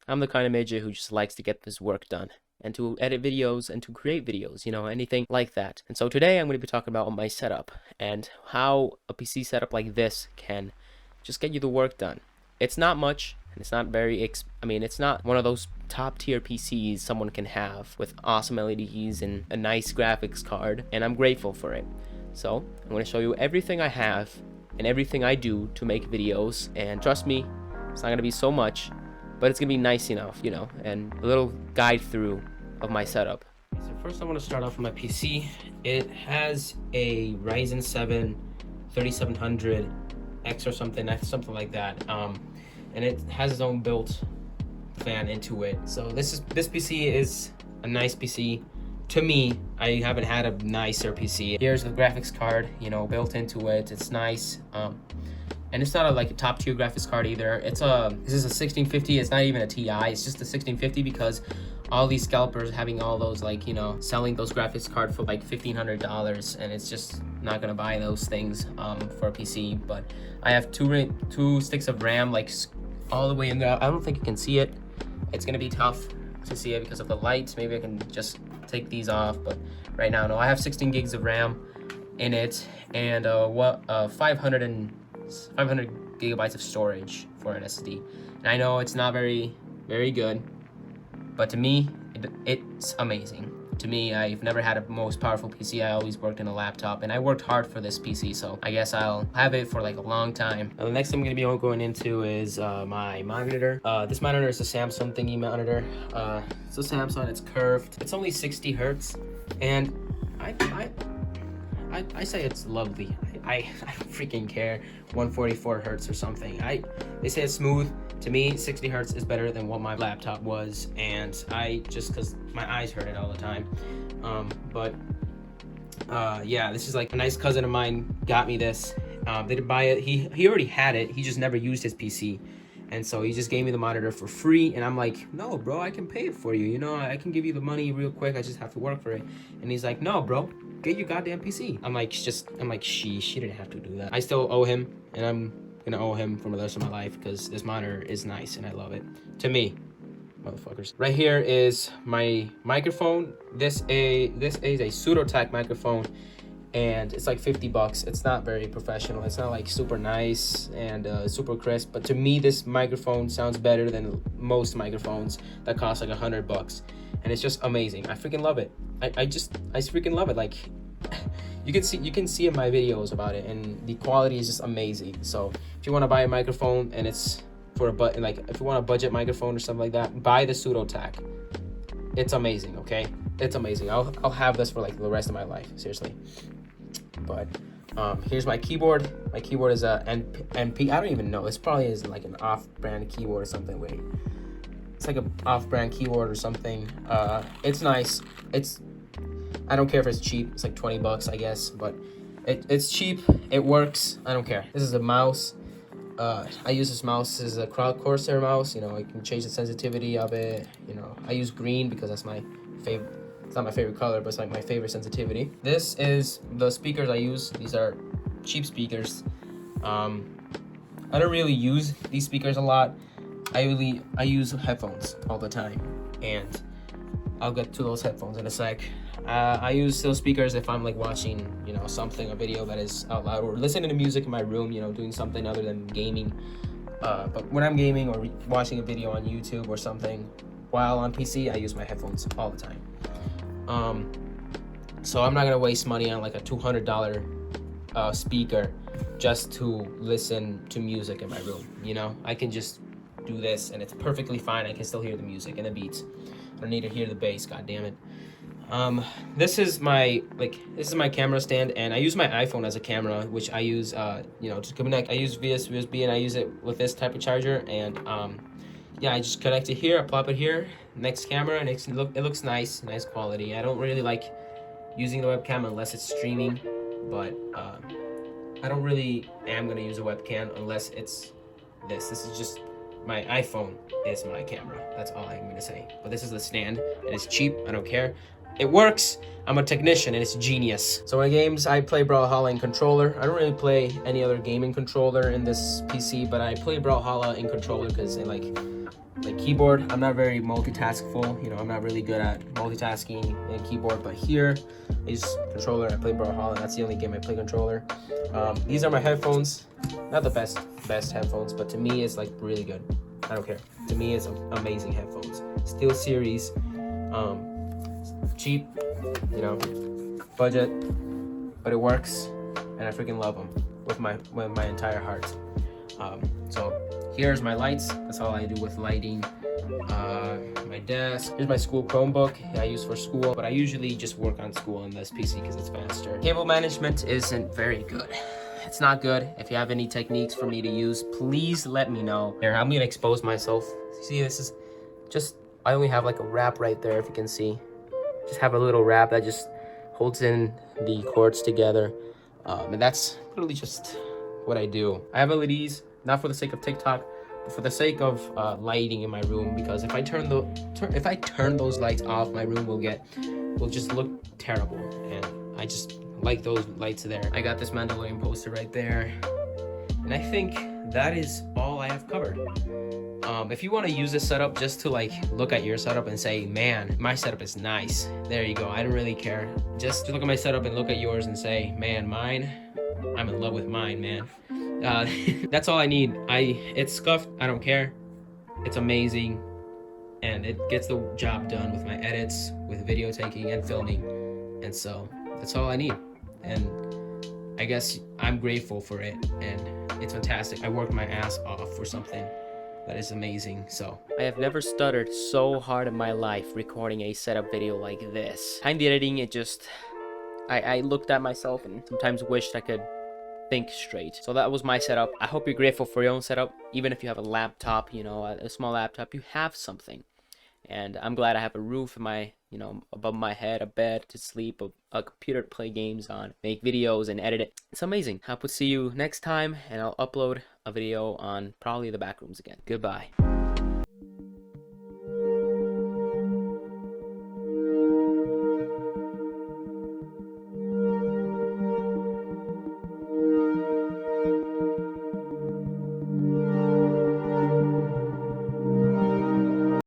I'm the kind of major who just likes to get this work done and to edit videos and to create videos, anything like that. And so today I'm going to be talking about my setup and how a PC setup like this can just get you the work done. It's not much, and it's not it's not one of those top tier PCs someone can have with awesome LEDs and a nice graphics card, and I'm grateful for it. So I'm going to show you everything I have and everything I do to make videos, and trust me, it's not going to be so much, but it's going to be nice enough, and a little guide through of my setup. So first I want to start off with my PC. It has a Ryzen 7 3700X or something like that, and it has its own built fan into it. So this PC is a nice PC. To me, I haven't had a nicer PC. Here's the graphics card, built into it. It's nice, and it's not a top tier graphics card either. This is a 1650. It's not even a Ti. It's just a 1650 because all these scalpers having all those selling those graphics card for like $1,500, and it's just not gonna buy those things for a PC. But I have two sticks of RAM all the way in there. I don't think you can see it. It's gonna be tough to see it because of the lights. Maybe I can just take these off, but right now no. I have 16 gigs of RAM in it, and 500 gigabytes of storage for an SSD. And I know it's not very good, but to me it's amazing. To me, I've never had a most powerful PC. I always worked in a laptop, and I worked hard for this PC, so I guess I'll have it for a long time. Now, the next thing I'm going to be going into is my monitor. This monitor is a Samsung thingy monitor. It's a Samsung. It's curved. It's only 60 hertz, and I say it's lovely. I don't freaking care. 144 hertz or something. They say it's smooth. To me, 60 hertz is better than what my laptop was, and because my eyes hurt it all the time. Yeah, this is a nice cousin of mine got me this. They didn't buy it. He already had it. He just never used his PC. And so he just gave me the monitor for free, and I'm like, no, bro, I can pay it for you. I can give you the money real quick. I just have to work for it. And he's like, no, bro, get your goddamn PC. I'm like, she didn't have to do that. I still owe him, and I'm gonna owe him for the rest of my life because this monitor is nice and I love it. To me, motherfuckers. Right here is my microphone. This is a pseudo-tack microphone, and it's like $50. It's not very professional. It's not super nice and super crisp, but to me this microphone sounds better than most microphones that cost $100, and it's just amazing. I freaking love it. I freaking love it. You can see in my videos about it, and the quality is just amazing. So if you want to buy a microphone and it's for if you want a budget microphone or something like that, buy the pseudo-tack. It's amazing. Okay, it's amazing. I'll have this for the rest of my life, seriously. But here's my keyboard. My keyboard is a NP. I don't even know. This probably is an off-brand keyboard or something. Wait, it's like an off-brand keyboard or something. It's nice. I don't care if it's cheap. It's like $20, I guess, but it's cheap. It works. I don't care. This is a mouse. I use this mouse. This is a Corsair mouse. I can change the sensitivity of it. I use green because that's my favorite. It's not my favorite color, but it's my favorite sensitivity. This is the speakers I use. These are cheap speakers. I don't really use these speakers a lot. I use headphones all the time, and I'll get to those headphones in a sec. I use those speakers if I'm watching, a video that is out loud, or listening to music in my room, doing something other than gaming. But when I'm gaming or watching a video on YouTube or something while on PC, I use my headphones all the time. So I'm not gonna waste money on a $200 speaker just to listen to music in my room. I can just do this and it's perfectly fine. I can still hear the music and the beats. I don't need to hear the bass. God damn it. This is my camera stand, and I use my iPhone as a camera, which I use to connect. I use USB, and I use it with this type of charger, and yeah, I just connect it here. I plop it here next camera, and it looks nice quality. I don't really like using the webcam unless it's streaming, but I don't really am gonna use a webcam unless it's this is just my iPhone is my camera. That's all I'm gonna say. But this is the stand, and it's cheap. I don't care. It works. I'm a technician, and it's genius. So in games, I play Brawlhalla in controller. I don't really play any other gaming controller in this PC, but I play Brawlhalla in controller because Like keyboard, I'm not very multitaskful. You know, I'm not really good at multitasking and keyboard. But here is controller. I play Brawlhalla. That's the only game I play controller. These are my headphones. Not the best headphones, but to me it's like really good. I don't care. To me it's amazing headphones. Steel Series, cheap, you know, budget, but it works, and I freaking love them with my entire heart. So here's my lights. That's all I do with lighting. My desk. Here's my school Chromebook I use for school, but I usually just work on school on this PC because it's faster. Cable management isn't very good. It's not good. If you have any techniques for me to use, please let me know. Here, I'm gonna expose myself. See, this is just, I only have like a wrap right there, if you can see. Just have a little wrap that just holds in the cords together. And that's literally just what I do. I have LEDs, not for the sake of TikTok, but for the sake of lighting in my room, because if I turn those lights off, my room will just look terrible, and I just like those lights there. I got this Mandalorian poster right there, and I think that is all I have covered. If you want to use this setup just to like look at your setup and say, man, my setup is nice, there you go. I don't really care. Just look at my setup and look at yours and say, man, mine, I'm in love with mine, man. That's all I need. It's scuffed, I don't care. It's amazing, and it gets the job done with my edits, with video taking and filming, and so that's all I need. And I guess I'm grateful for it, and it's fantastic. I worked my ass off for something that is amazing. So I have never stuttered so hard in my life recording a setup video like this. Behind the editing, it just, I looked at myself and sometimes wished I could think straight. So that was my setup. I hope you're grateful for your own setup. Even if you have a laptop, you know, a small laptop, you have something. And I'm glad I have a roof in my, you know, above my head, a bed to sleep, a computer to play games on, make videos and edit it. It's amazing. I hope to see you next time, and I'll upload a video on probably the backrooms again. Goodbye.